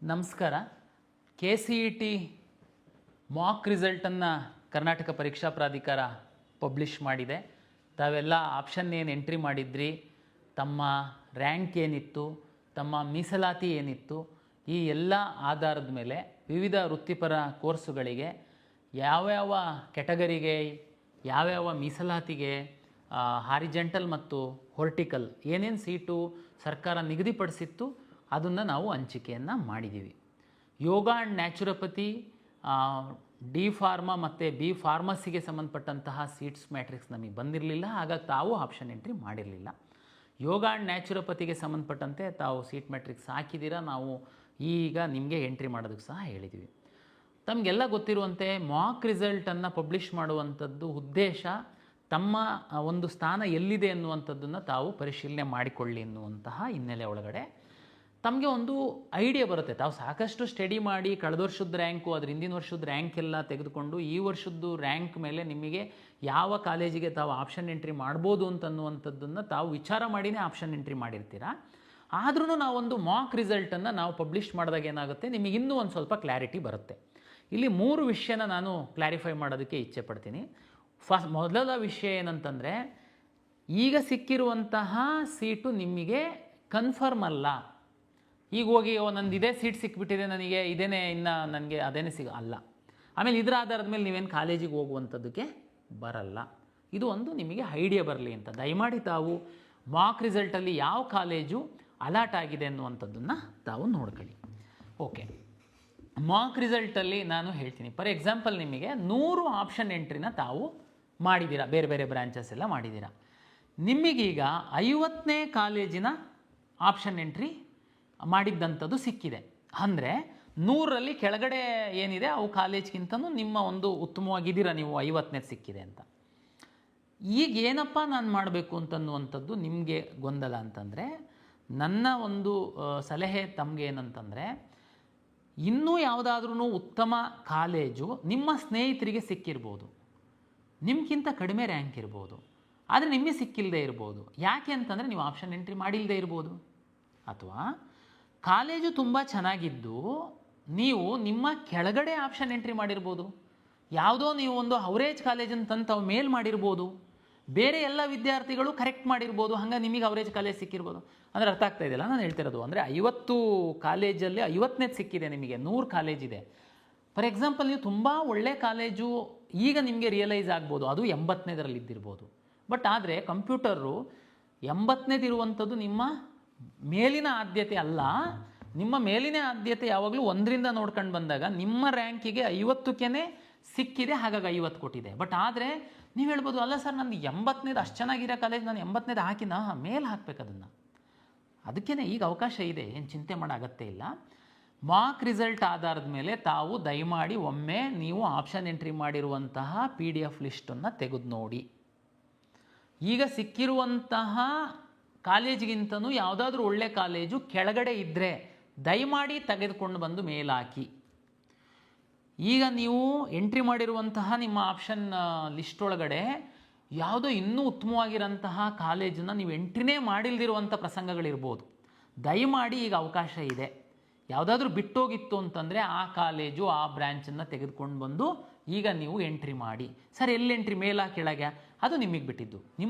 ನಮಸ್ಕಾರ. KCET Mach ರಿಸಲ್ಟನ್ನು ಕರ್ನಾಟಕ ಪರೀಕ್ಷಾ ಪ್ರಾಧಿಕಾರ ಪಬ್ಲಿಷ್ ಮಾಡಿದೆ. ತಾವೆಲ್ಲ ಆಪ್ಷನ್ ಏನು ಎಂಟ್ರಿ ಮಾಡಿದ್ರಿ, ತಮ್ಮ ರ್ಯಾಂಕ್ ಏನಿತ್ತು, ತಮ್ಮ ಮೀಸಲಾತಿ ಏನಿತ್ತು, ಈ ಎಲ್ಲ ಆಧಾರದ ಮೇಲೆ ವಿವಿಧ ವೃತ್ತಿಪರ ಕೋರ್ಸುಗಳಿಗೆ ಯಾವ್ಯಾವ ಕೆಟಗರಿಗೆ, ಯಾವ್ಯಾವ ಮೀಸಲಾತಿಗೆ ಹಾರಿಜೆಂಟಲ್ ಮತ್ತು ಹೊರ್ಟಿಕಲ್ ಏನೇನು ಸೀಟು ಸರ್ಕಾರ ನಿಗದಿಪಡಿಸಿತ್ತು ಅದನ್ನು ನಾವು ಹಂಚಿಕೆಯನ್ನು ಮಾಡಿದ್ದೀವಿ. ಯೋಗ ಆ್ಯಂಡ್ ನ್ಯಾಚುರೋಪತಿ, ಡಿ ಫಾರ್ಮಾ ಮತ್ತು ಬಿ ಫಾರ್ಮಸಿಗೆ ಸಂಬಂಧಪಟ್ಟಂತಹ ಸೀಟ್ಸ್ ಮ್ಯಾಟ್ರಿಕ್ಸ್ ನಮಗೆ ಬಂದಿರಲಿಲ್ಲ, ಹಾಗಾಗಿ ತಾವು ಆಪ್ಷನ್ ಎಂಟ್ರಿ ಮಾಡಿರಲಿಲ್ಲ. ಯೋಗ ಆ್ಯಂಡ್ ನ್ಯಾಚುರೋಪತಿಗೆ ಸಂಬಂಧಪಟ್ಟಂತೆ ತಾವು ಸೀಟ್ ಮ್ಯಾಟ್ರಿಕ್ಸ್ ಹಾಕಿದ್ದೀರಾ, ನಾವು ಈಗ ನಿಮಗೆ ಎಂಟ್ರಿ ಮಾಡೋದಕ್ಕೆ ಸಹ ಹೇಳಿದ್ದೀವಿ. ತಮಗೆಲ್ಲ ಗೊತ್ತಿರುವಂತೆ ಮಾಕ್ ರಿಸಲ್ಟನ್ನು ಪಬ್ಲಿಷ್ ಮಾಡುವಂಥದ್ದು ಉದ್ದೇಶ ತಮ್ಮ ಒಂದು ಸ್ಥಾನ ಎಲ್ಲಿದೆ ಅನ್ನುವಂಥದ್ದನ್ನು ತಾವು ಪರಿಶೀಲನೆ ಮಾಡಿಕೊಳ್ಳಿ ಎನ್ನುವಂತಹ ಹಿನ್ನೆಲೆ ಒಳಗಡೆ ತಮಗೆ ಒಂದು ಐಡಿಯಾ ಬರುತ್ತೆ. ತಾವು ಸಾಕಷ್ಟು ಸ್ಟಡಿ ಮಾಡಿ ಕಳೆದ ವರ್ಷದ ರ್ಯಾಂಕು, ಅದ್ರ ಹಿಂದಿನ ವರ್ಷದ ರ್ಯಾಂಕ್ ಎಲ್ಲ ತೆಗೆದುಕೊಂಡು ಈ ವರ್ಷದ್ದು ರ್ಯಾಂಕ್ ಮೇಲೆ ನಿಮಗೆ ಯಾವ ಕಾಲೇಜಿಗೆ ತಾವು ಆಪ್ಷನ್ ಎಂಟ್ರಿ ಮಾಡ್ಬೋದು ಅಂತನ್ನುವಂಥದ್ದನ್ನು ತಾವು ವಿಚಾರ ಮಾಡಿನೇ ಆಪ್ಷನ್ ಎಂಟ್ರಿ ಮಾಡಿರ್ತೀರ. ಆದ್ರೂ ನಾವೊಂದು ಮಾಕ್ ರಿಸಲ್ಟನ್ನು ನಾವು ಪಬ್ಲಿಷ್ ಮಾಡಿದಾಗ ಏನಾಗುತ್ತೆ, ನಿಮಗೆ ಇನ್ನೂ ಒಂದು ಸ್ವಲ್ಪ ಕ್ಲಾರಿಟಿ ಬರುತ್ತೆ. ಇಲ್ಲಿ 3 ವಿಷಯನ ನಾನು ಕ್ಲಾರಿಫೈ ಮಾಡೋದಕ್ಕೆ ಇಚ್ಛೆ ಪಡ್ತೀನಿ. ಮೊದಲ ವಿಷಯ ಏನಂತಂದರೆ, ಈಗ ಸಿಕ್ಕಿರುವಂತಹ ಸೀಟು ನಿಮಗೆ ಕನ್ಫರ್ಮ್ ಅಲ್ಲ. ಈಗ ಹೋಗಿ ನಂದು ಇದೇ ಸೀಟ್ ಸಿಕ್ಬಿಟ್ಟಿದೆ, ನನಗೆ ಇದೇನೇ, ಇನ್ನು ನನಗೆ ಅದೇನೇ ಅಲ್ಲ. ಆಮೇಲೆ ಇದರ ಆಧಾರದ ಮೇಲೆ ನೀವೇನು ಕಾಲೇಜಿಗೆ ಹೋಗುವಂಥದ್ದಕ್ಕೆ ಬರಲ್ಲ. ಇದು ಒಂದು ನಿಮಗೆ ಐಡಿಯಾ ಬರಲಿ ಅಂತ ದಯಮಾಡಿ ತಾವು ಮಾಕ್ ರಿಸಲ್ಟಲ್ಲಿ ಯಾವ ಕಾಲೇಜು ಅಲಾಟ್ ಆಗಿದೆ ಅನ್ನುವಂಥದ್ದನ್ನು ತಾವು ನೋಡ್ಕೊಳ್ಳಿ. ಓಕೆ, ಮಾಕ್ ರಿಸಲ್ಟಲ್ಲಿ ನಾನು ಹೇಳ್ತೀನಿ. ಫಾರ್ ಎಕ್ಸಾಂಪಲ್, ನಿಮಗೆ 100 ಆಪ್ಷನ್ ಎಂಟ್ರಿನ ತಾವು ಮಾಡಿದ್ದೀರಾ, ಬೇರೆ ಬೇರೆ ಬ್ರಾಂಚಸ್ ಎಲ್ಲ ಮಾಡಿದ್ದೀರಾ. ನಿಮಗೀಗ 50ನೇ ಕಾಲೇಜಿನ ಆಪ್ಷನ್ ಎಂಟ್ರಿ ಮಾಡಿದ್ದಂಥದ್ದು ಸಿಕ್ಕಿದೆ. ಅಂದರೆ 100ರಲ್ಲಿ ಕೆಳಗಡೆ ಏನಿದೆ ಅವು ಕಾಲೇಜ್ಗಿಂತನೂ ನಿಮ್ಮ ಒಂದು ಉತ್ತಮವಾಗಿದ್ದೀರಾ ನೀವು, 50ನೇದು ಸಿಕ್ಕಿದೆ ಅಂತ. ಈಗ ಏನಪ್ಪ ನಾನು ಮಾಡಬೇಕು ಅಂತನ್ನುವಂಥದ್ದು ನಿಮಗೆ ಗೊಂದಲ ಅಂತಂದರೆ, ನನ್ನ ಒಂದು ಸಲಹೆ ತಮಗೆ ಏನಂತಂದರೆ, ಇನ್ನೂ ಯಾವುದಾದ್ರೂ ಉತ್ತಮ ಕಾಲೇಜು ನಿಮ್ಮ ಸ್ನೇಹಿತರಿಗೆ ಸಿಕ್ಕಿರ್ಬೋದು, ನಿಮ್ಗಿಂತ ಕಡಿಮೆ ರ್ಯಾಂಕ್ ಇರ್ಬೋದು, ಆದರೆ ನಿಮಗೆ ಸಿಕ್ಕಿಲ್ಲದೆ ಇರ್ಬೋದು. ಯಾಕೆ ಅಂತಂದರೆ ನೀವು ಆಪ್ಷನ್ ಎಂಟ್ರಿ ಮಾಡಿಲ್ಲದೆ ಇರ್ಬೋದು. ಅಥವಾ ಕಾಲೇಜು ತುಂಬ ಚೆನ್ನಾಗಿದ್ದು ನೀವು ನಿಮ್ಮ ಕೆಳಗಡೆ ಆಪ್ಷನ್ ಎಂಟ್ರಿ ಮಾಡಿರ್ಬೋದು. ಯಾವುದೋ ನೀವು ಒಂದು ಅವರೇಜ್ ಕಾಲೇಜನ್ನು ತಂದು ತಾವು ಮೇಲ್ ಮಾಡಿರ್ಬೋದು, ಬೇರೆ ಎಲ್ಲ ವಿದ್ಯಾರ್ಥಿಗಳು ಕರೆಕ್ಟ್ ಮಾಡಿರ್ಬೋದು, ಹಾಗೆ ನಿಮಗೆ ಅವರೇಜ್ ಕಾಲೇಜ್ ಸಿಕ್ಕಿರ್ಬೋದು. ಅಂದರೆ ಅರ್ಥ ಆಗ್ತಾ ಇದೆಯಲ್ಲ ನಾನು ಹೇಳ್ತಿರೋದು? ಅಂದರೆ 50 ಕಾಲೇಜಲ್ಲಿ 50ನೇದು ಸಿಕ್ಕಿದೆ, ನಿಮಗೆ 100 ಕಾಲೇಜಿದೆ. ಫಾರ್ ಎಕ್ಸಾಂಪಲ್, ನೀವು ತುಂಬ ಒಳ್ಳೆ ಕಾಲೇಜು ಈಗ ನಿಮಗೆ ರಿಯಲೈಸ್ ಆಗ್ಬೋದು, ಅದು 80ನೇದರಲ್ಲಿ ಇದ್ದಿರ್ಬೋದು. ಬಟ್ ಆದರೆ ಕಂಪ್ಯೂಟರು 80ನೇದು ಇರುವಂಥದ್ದು ನಿಮ್ಮ ಮೇಲಿನ ಆದ್ಯತೆ ಅಲ್ಲ. ನಿಮ್ಮ ಮೇಲಿನ ಆದ್ಯತೆ ಯಾವಾಗಲೂ 1ರಿಂದ ನೋಡ್ಕೊಂಡು ಬಂದಾಗ ನಿಮ್ಮ ರ್ಯಾಂಕಿಗೆ 50ಕ್ಕೇ ಸಿಕ್ಕಿದೆ, ಹಾಗಾಗಿ 50 ಕೊಟ್ಟಿದೆ. ಬಟ್ ಆದರೆ ನೀವು ಹೇಳ್ಬೋದು, ಅಲ್ಲ ಸರ್ ನಂದು 80ನೇದು ಅಷ್ಟು ಚೆನ್ನಾಗಿರೋ ಕಾಲೇಜ್, ನಾನು 80ನೇದು ಹಾಕಿನ ಮೇಲೆ ಹಾಕ್ಬೇಕು ಅದನ್ನು. ಅದಕ್ಕೇ ಈಗ ಅವಕಾಶ ಇದೆ, ಏನು ಚಿಂತೆ ಮಾಡೋ ಅಗತ್ಯ ಇಲ್ಲ. ಮಾಕ್ ರಿಸಲ್ಟ್ ಆಧಾರದ ಮೇಲೆ ತಾವು ದಯಮಾಡಿ ಒಮ್ಮೆ ನೀವು ಆಪ್ಷನ್ ಎಂಟ್ರಿ ಮಾಡಿರುವಂತಹ PDF ಲಿಸ್ಟನ್ನು ತೆಗೆದು ನೋಡಿ. ಈಗ ಸಿಕ್ಕಿರುವಂತಹ ಕಾಲೇಜಿಗಿಂತನೂ ಯಾವುದಾದ್ರೂ ಒಳ್ಳೆ ಕಾಲೇಜು ಕೆಳಗಡೆ ಇದ್ದರೆ ದಯಮಾಡಿ ತೆಗೆದುಕೊಂಡು ಬಂದು ಮೇಲಾಕಿ. ಈಗ ನೀವು ಎಂಟ್ರಿ ಮಾಡಿರುವಂತಹ ನಿಮ್ಮ ಆಪ್ಷನ್ ಲಿಸ್ಟ್ ಒಳಗಡೆ ಯಾವುದೋ ಇನ್ನೂ ಉತ್ತಮವಾಗಿರೋಂತಹ ಕಾಲೇಜನ್ನು ನೀವು ಎಂಟ್ರಿನೇ ಮಾಡಿಲ್ದಿರುವಂಥ ಪ್ರಸಂಗಗಳಿರ್ಬೋದು. ದಯಮಾಡಿ ಈಗ ಅವಕಾಶ ಇದೆ. ಯಾವುದಾದ್ರೂ ಬಿಟ್ಟೋಗಿತ್ತು ಅಂತಂದರೆ ಆ ಕಾಲೇಜು, ಆ ಬ್ರ್ಯಾಂಚನ್ನು ತೆಗೆದುಕೊಂಡು ಬಂದು ಈಗ ನೀವು ಎಂಟ್ರಿ ಮಾಡಿ. ಸರ್ ಎಲ್ಲಿ ಎಂಟ್ರಿ, ಮೇಲ ಕೆಳಗೆ, ಅದು ನಿಮಗೆ ಬಿಟ್ಟಿದ್ದು.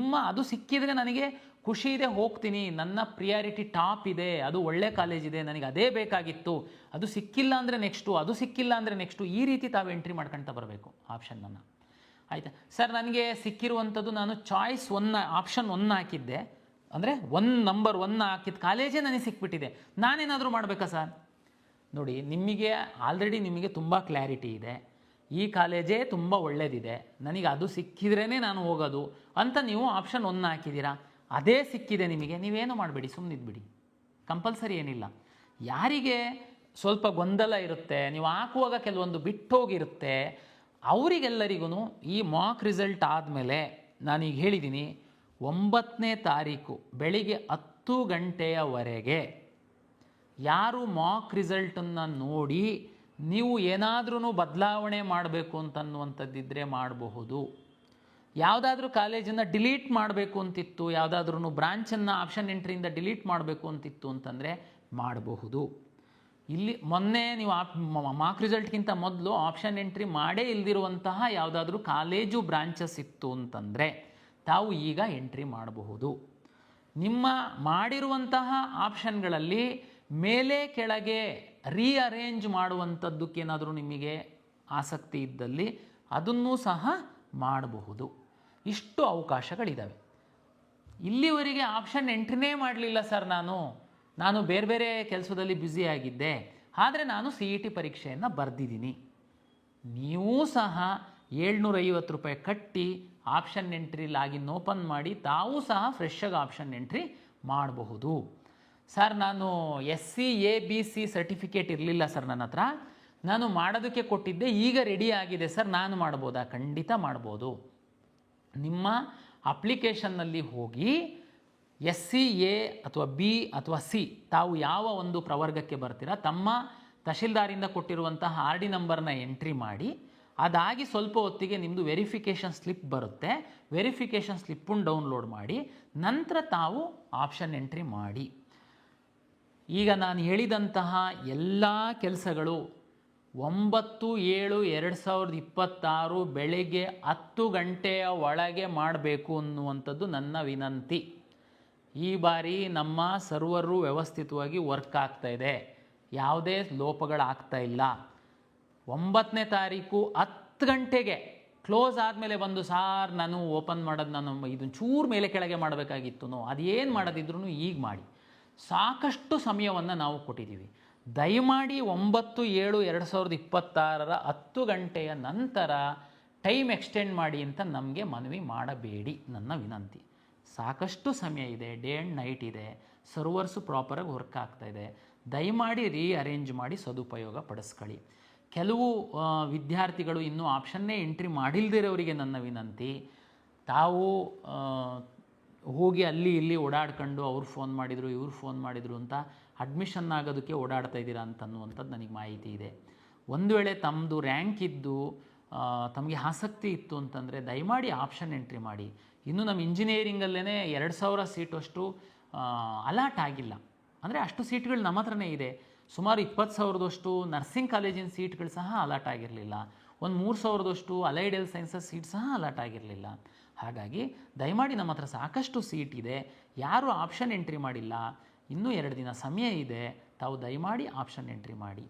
ಅದು ಸಿಕ್ಕಿದರೆ ನನಗೆ ಖುಷಿ ಇದೆ, ಹೋಗ್ತೀನಿ, ನನ್ನ ಪ್ರಿಯಾರಿಟಿ ಟಾಪ್ ಇದೆ, ಅದು ಒಳ್ಳೆ ಕಾಲೇಜಿದೆ, ನನಗೆ ಅದೇ ಬೇಕಾಗಿತ್ತು, ಅದು ಸಿಕ್ಕಿಲ್ಲ ಅಂದರೆ ನೆಕ್ಸ್ಟು, ಅದು ಸಿಕ್ಕಿಲ್ಲ ಅಂದರೆ ನೆಕ್ಸ್ಟು, ಈ ರೀತಿ ತಾವು ಎಂಟ್ರಿ ಮಾಡ್ಕೊಳ್ತಾ ಬರಬೇಕು ಆಪ್ಷನ್ನನ್ನು. ಆಯಿತಾ ಸರ್, ನನಗೆ ಸಿಕ್ಕಿರುವಂಥದ್ದು ನಾನು ಚಾಯ್ಸ್ 1 ಆಪ್ಷನ್ 1 ಹಾಕಿದ್ದೆ, ಅಂದರೆ ನಂಬರ್ 1 ಹಾಕಿದ ಕಾಲೇಜೇ ನನಗೆ ಸಿಕ್ಬಿಟ್ಟಿದೆ, ನಾನೇನಾದರೂ ಮಾಡಬೇಕಾ ಸರ್? ನೋಡಿ, ನಿಮಗೆ ಆಲ್ರೆಡಿ ನಿಮಗೆ ತುಂಬ ಕ್ಲಾರಿಟಿ ಇದೆ, ಈ ಕಾಲೇಜೇ ತುಂಬ ಒಳ್ಳೆಯದಿದೆ, ನನಗೆ ಅದು ಸಿಕ್ಕಿದ್ರೇ ನಾನು ಹೋಗೋದು ಅಂತ ನೀವು ಆಪ್ಷನ್ 1 ಹಾಕಿದ್ದೀರಾ. ಅದೇ ಸಿಕ್ಕಿದೆ ನಿಮಗೆ, ನೀವೇನು ಮಾಡಬೇಡಿ, ಸುಮ್ಮನಿದ್ಬಿಡಿ, ಕಂಪಲ್ಸರಿ ಏನಿಲ್ಲ. ಯಾರಿಗೆ ಸ್ವಲ್ಪ ಗೊಂದಲ ಇರುತ್ತೆ, ನೀವು ಹಾಕುವಾಗ ಕೆಲವೊಂದು ಬಿಟ್ಟೋಗಿರುತ್ತೆ, ಅವರಿಗೆಲ್ಲರಿಗೂ ಈ ಮಾಕ್ ರಿಸಲ್ಟ್ ಆದಮೇಲೆ ನಾನೀಗ ಹೇಳಿದ್ದೀನಿ, 9ನೇ ತಾರೀಕು ಬೆಳಿಗ್ಗೆ 10 ಗಂಟೆಯವರೆಗೆ ಯಾರು ಮಾಕ್ ರಿಸಲ್ಟನ್ನು ನೋಡಿ ನೀವು ಏನಾದ್ರೂ ಬದಲಾವಣೆ ಮಾಡಬೇಕು ಅಂತನ್ನುವಂಥದ್ದಿದ್ದರೆ ಮಾಡಬಹುದು. ಯಾವುದಾದ್ರೂ ಕಾಲೇಜನ್ನು ಡಿಲೀಟ್ ಮಾಡಬೇಕು ಅಂತಿತ್ತು, ಯಾವುದಾದ್ರೂ ಬ್ರಾಂಚನ್ನು ಆಪ್ಷನ್ ಎಂಟ್ರಿಯಿಂದ ಡಿಲೀಟ್ ಮಾಡಬೇಕು ಅಂತಿತ್ತು ಅಂತಂದರೆ ಮಾಡಬಹುದು. ಇಲ್ಲಿ ಮೊನ್ನೆ ನೀವು ಮಾರ್ಕ್ ರಿಸಲ್ಟ್ಗಿಂತ ಮೊದಲು ಆಪ್ಷನ್ ಎಂಟ್ರಿ ಮಾಡೇ ಇಲ್ದಿರುವಂತಹ ಯಾವುದಾದ್ರೂ ಕಾಲೇಜು ಬ್ರಾಂಚಸ್ ಇತ್ತು ಅಂತಂದರೆ ತಾವು ಈಗ ಎಂಟ್ರಿ ಮಾಡಬಹುದು. ನಿಮ್ಮ ಮಾಡಿರುವಂತಹ ಆಪ್ಷನ್ಗಳಲ್ಲಿ ಮೇಲೆ ಕೆಳಗೆ ರೀಅರೇಂಜ್ ಮಾಡುವಂಥದ್ದಕ್ಕೇನಾದರೂ ನಿಮಗೆ ಆಸಕ್ತಿ ಇದ್ದಲ್ಲಿ ಅದನ್ನೂ ಸಹ ಮಾಡಬಹುದು. ಇಷ್ಟು ಅವಕಾಶಗಳಿದ್ದಾವೆ. ಇಲ್ಲಿವರೆಗೆ ಆಪ್ಷನ್ ಎಂಟ್ರಿನೇ ಮಾಡಲಿಲ್ಲ ಸರ್, ನಾನು ಬೇರೆ ಬೇರೆ ಕೆಲಸದಲ್ಲಿ ಬ್ಯುಸಿಯಾಗಿದ್ದೆ, ಆದರೆ ನಾನು CET ಪರೀಕ್ಷೆಯನ್ನು ಬರೆದಿದ್ದೀನಿ. ನೀವೂ ಸಹ 750 ರೂಪಾಯಿ ಕಟ್ಟಿ ಆಪ್ಷನ್ ಎಂಟ್ರಿ ಲಾಗಿನ್ ಓಪನ್ ಮಾಡಿ ತಾವೂ ಸಹ ಫ್ರೆಶ್ಶಾಗಿ ಆಪ್ಷನ್ ಎಂಟ್ರಿ ಮಾಡಬಹುದು. ಸರ್, ನಾನು SC ABC ಸರ್ಟಿಫಿಕೇಟ್ ಇರಲಿಲ್ಲ ಸರ್ ನನ್ನ ಹತ್ರ, ನಾನು ಮಾಡೋದಕ್ಕೆ ಕೊಟ್ಟಿದ್ದೆ, ಈಗ ರೆಡಿ ಆಗಿದೆ ಸರ್, ನಾನು ಮಾಡ್ಬೋದಾ? ಖಂಡಿತ ಮಾಡ್ಬೋದು. ನಿಮ್ಮ ಅಪ್ಲಿಕೇಶನ್ನಲ್ಲಿ ಹೋಗಿ SC A ಅಥವಾ B ಅಥವಾ C ತಾವು ಯಾವ ಒಂದು ಪ್ರವರ್ಗಕ್ಕೆ ಬರ್ತೀರಾ ತಮ್ಮ ತಹಶೀಲ್ದಾರಿಂದ ಕೊಟ್ಟಿರುವಂತಹ RD ನಂಬರ್ನ ಎಂಟ್ರಿ ಮಾಡಿ, ಅದಾಗಿ ಸ್ವಲ್ಪ ಹೊತ್ತಿಗೆ ನಿಮ್ಮದು ವೆರಿಫಿಕೇಷನ್ ಸ್ಲಿಪ್ ಬರುತ್ತೆ. ವೆರಿಫಿಕೇಷನ್ ಸ್ಲಿಪ್ಪನ್ನು ಡೌನ್ಲೋಡ್ ಮಾಡಿ ನಂತರ ತಾವು ಆಪ್ಷನ್ ಎಂಟ್ರಿ ಮಾಡಿ. ಈಗ ನಾನು ಹೇಳಿದಂತಹ ಎಲ್ಲ ಕೆಲಸಗಳು 9/7/2026 ಬೆಳಗ್ಗೆ 10 ಗಂಟೆಯ ಒಳಗೆ ಮಾಡಬೇಕು ಅನ್ನುವಂಥದ್ದು ನನ್ನ ವಿನಂತಿ. ಈ ಬಾರಿ ನಮ್ಮ ಸರ್ವರು ವ್ಯವಸ್ಥಿತವಾಗಿ ವರ್ಕ್ ಆಗ್ತಾ ಇದೆ, ಯಾವುದೇ ಲೋಪಗಳಾಗ್ತಾ ಇಲ್ಲ. 9ನೇ ತಾರೀಕು 10 ಗಂಟೆಗೆ ಕ್ಲೋಸ್ ಆದಮೇಲೆ ಬಂದು ಸಾರ್ ನಾನು ಓಪನ್ ಮಾಡೋದು ನಾನು ಇದನ್ನು ಚೂರು ಮೇಲೆ ಕೆಳಗೆ ಮಾಡಬೇಕಾಗಿತ್ತು, ಅದೇನು ಮಾಡೋದಿದ್ರು ಈಗ ಮಾಡಿ. ಸಾಕಷ್ಟು ಸಮಯವನ್ನು ನಾವು ಕೊಟ್ಟಿದ್ದೀವಿ. ದಯಮಾಡಿ 9/7/2026 10 ಗಂಟೆಯ ನಂತರ ಟೈಮ್ ಎಕ್ಸ್ಟೆಂಡ್ ಮಾಡಿ ಅಂತ ನಮಗೆ ಮನವಿ ಮಾಡಬೇಡಿ, ನನ್ನ ವಿನಂತಿ. ಸಾಕಷ್ಟು ಸಮಯ ಇದೆ, ಡೇ ಆ್ಯಂಡ್ ನೈಟ್ ಇದೆ, ಸರ್ವರ್ಸು ಪ್ರಾಪರಾಗಿ ವರ್ಕ್ ಆಗ್ತಾಯಿದೆ. ದಯಮಾಡಿ ರೀಅರೇಂಜ್ ಮಾಡಿ ಸದುಪಯೋಗ ಪಡಿಸ್ಕೊಳ್ಳಿ. ಕೆಲವು ವಿದ್ಯಾರ್ಥಿಗಳು ಇನ್ನೂ ಆಪ್ಷನ್ನೇ ಎಂಟ್ರಿ ಮಾಡಿಲ್ದಿರೋರಿಗೆ ನನ್ನ ವಿನಂತಿ, ತಾವು ಹೋಗಿ ಅಲ್ಲಿ ಇಲ್ಲಿ ಓಡಾಡ್ಕೊಂಡು ಅವ್ರು ಫೋನ್ ಮಾಡಿದರು ಇವ್ರು ಫೋನ್ ಮಾಡಿದರು ಅಂತ ಅಡ್ಮಿಷನ್ ಆಗೋದಕ್ಕೆ ಓಡಾಡ್ತಾ ಇದ್ದೀರಾ ಅಂತನ್ನುವಂಥದ್ದು ನನಗೆ ಮಾಹಿತಿ ಇದೆ. ಒಂದು ವೇಳೆ ತಮ್ಮದು ರ್ಯಾಂಕ್ ಇದ್ದು ತಮಗೆ ಆಸಕ್ತಿ ಇತ್ತು ಅಂತಂದರೆ ದಯಮಾಡಿ ಆಪ್ಷನ್ ಎಂಟ್ರಿ ಮಾಡಿ. ಇನ್ನು ನಮ್ಮ ಇಂಜಿನಿಯರಿಂಗಲ್ಲೇ 2000 ಸೀಟಷ್ಟು ಅಲಾಟ್ ಆಗಿಲ್ಲ, ಅಂದರೆ ಅಷ್ಟು ಸೀಟ್ಗಳು ನಮ್ಮ ಹತ್ರನೇ ಇದೆ. ಸುಮಾರು 20,000ದಷ್ಟು ನರ್ಸಿಂಗ್ ಕಾಲೇಜಿನ ಸೀಟ್ಗಳು ಸಹ ಅಲಾಟ್ ಆಗಿರಲಿಲ್ಲ. ಒಂದು 3,000ದಷ್ಟು ಅಲೈಡ್ ಹೆಲ್ತ್ ಸೈನ್ಸಸ್ ಸೀಟ್ ಸಹ ಅಲಾಟ್ ಆಗಿರಲಿಲ್ಲ. ಹಾಗಾಗಿ ದಯಮಾಡಿ ನಮ್ಮ ಹತ್ರ ಸಾಕಷ್ಟು ಸೀಟ್ ಇದೆ, ಯಾರು ಆಪ್ಷನ್ ಎಂಟ್ರಿ ಮಾಡಿಲ್ಲ, ಇನ್ನೂ 2 ದಿನ ಸಮಯ ಇದೆ, ತಾವು ದಯಮಾಡಿ ಆಪ್ಷನ್ ಎಂಟ್ರಿ ಮಾಡಿ.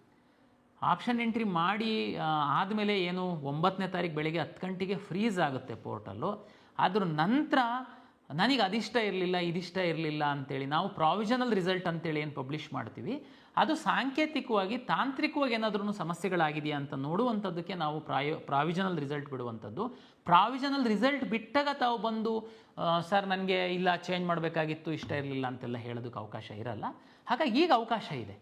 ಆಪ್ಷನ್ ಎಂಟ್ರಿ ಮಾಡಿ ಆದಮೇಲೆ ಏನು 9ನೇ ತಾರೀಕು ಬೆಳಗ್ಗೆ 10 ಗಂಟೆಗೆ ಫ್ರೀಸ್ ಆಗುತ್ತೆ ಪೋರ್ಟಲ್ಲು. ಅದ್ರ ನಂತರ ನನಗೆ ಅದಿಷ್ಟ ಇರಲಿಲ್ಲ ಇದಿಷ್ಟ ಇರಲಿಲ್ಲ ಅಂತೇಳಿ ನಾವು ಪ್ರಾವಿಷನಲ್ ರಿಸಲ್ಟ್ ಅಂತೇಳಿ ಏನು ಪಬ್ಲಿಷ್ ಮಾಡ್ತೀವಿ, ಅದು ಸಾಂಕೇತಿಕವಾಗಿ ತಾಂತ್ರಿಕವಾಗಿ ಏನಾದ್ರೂ ಸಮಸ್ಯೆಗಳಾಗಿದೆಯಾ ಅಂತ ನೋಡುವಂಥದ್ದಕ್ಕೆ ನಾವು ಪ್ರಾವಿಷನಲ್ ರಿಸಲ್ಟ್ ಬಿಡುವಂಥದ್ದು. ಪ್ರಾವಿಷನಲ್ ರಿಸಲ್ಟ್ ಬಿಟ್ಟಾಗ ತಾವು ಬಂದು ಸರ್ ನನಗೆ ಇಲ್ಲ ಚೇಂಜ್ ಮಾಡಬೇಕಾಗಿತ್ತು ಇಷ್ಟ ಇರಲಿಲ್ಲ ಅಂತೆಲ್ಲ ಹೇಳೋದಕ್ಕೆ ಅವಕಾಶ ಇರಲ್ಲ. ಹಾಗಾಗಿ ಈಗ ಅವಕಾಶ ಇದೆ,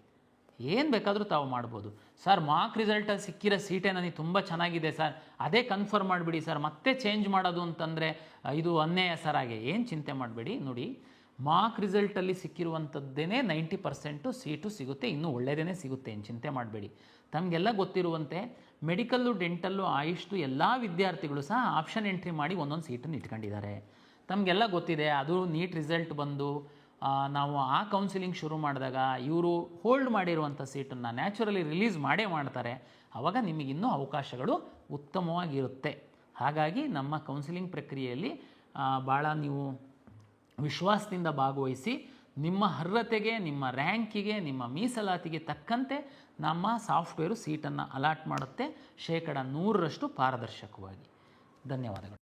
ಏನು ಬೇಕಾದರೂ ತಾವು ಮಾಡ್ಬೋದು. ಸರ್ ಮಾರ್ಕ್ ರಿಸಲ್ಟಲ್ಲಿ ಸಿಕ್ಕಿರೋ ಸೀಟೇ ನನಗೆ ತುಂಬ ಚೆನ್ನಾಗಿದೆ ಸರ್, ಅದೇ ಕನ್ಫರ್ಮ್ ಮಾಡಿಬಿಡಿ ಸರ್, ಮತ್ತೆ ಚೇಂಜ್ ಮಾಡೋದು ಅಂತಂದರೆ ಇದು ಅನ್ಯಾಯ ಸರ್. ಹಾಗೆ ಏನು ಚಿಂತೆ ಮಾಡಬೇಡಿ. ನೋಡಿ, ಮಾರ್ಕ್ ರಿಸಲ್ಟಲ್ಲಿ ಸಿಕ್ಕಿರುವಂಥದ್ದೇ 90% ಸೀಟು ಸಿಗುತ್ತೆ, ಇನ್ನೂ ಒಳ್ಳೆಯದೇ ಸಿಗುತ್ತೆ, ಏನು ಚಿಂತೆ ಮಾಡಬೇಡಿ. ತಮಗೆಲ್ಲ ಗೊತ್ತಿರುವಂತೆ ಮೆಡಿಕಲ್ಲು, ಡೆಂಟಲ್ಲು, ಆಯುಷ್ದು ಎಲ್ಲ ವಿದ್ಯಾರ್ಥಿಗಳು ಸಹ ಆಪ್ಷನ್ ಎಂಟ್ರಿ ಮಾಡಿ ಒಂದೊಂದು ಸೀಟನ್ನು ಇಟ್ಕೊಂಡಿದ್ದಾರೆ. ತಮಗೆಲ್ಲ ಗೊತ್ತಿದೆ, ಅದು ನೀಟ್ ರಿಸಲ್ಟ್ ಬಂದು ನಾವು ಆ ಕೌನ್ಸಿಲಿಂಗ್ ಶುರು ಮಾಡಿದಾಗ ಇವರು ಹೋಲ್ಡ್ ಮಾಡಿರುವಂಥ ಸೀಟನ್ನು ನ್ಯಾಚುರಲಿ ರಿಲೀಸ್ ಮಾಡೇ ಮಾಡ್ತಾರೆ. ಆವಾಗ ನಿಮಗಿನ್ನೂ ಅವಕಾಶಗಳು ಉತ್ತಮವಾಗಿರುತ್ತೆ. ಹಾಗಾಗಿ ನಮ್ಮ ಕೌನ್ಸಿಲಿಂಗ್ ಪ್ರಕ್ರಿಯೆಯಲ್ಲಿ ಭಾಳ ನೀವು ವಿಶ್ವಾಸದಿಂದ ಭಾಗವಹಿಸಿ ನಿಮ್ಮ ಅರ್ಹತೆಗೆ, ನಿಮ್ಮ ರ್ಯಾಂಕಿಗೆ, ನಿಮ್ಮ ಮೀಸಲಾತಿಗೆ ತಕ್ಕಂತೆ ನಮ್ಮ ಸಾಫ್ಟ್ವೇರು ಸೀಟನ್ನು ಅಲಾಟ್ ಮಾಡುತ್ತೆ, 100% ಪಾರದರ್ಶಕವಾಗಿ. ಧನ್ಯವಾದಗಳು.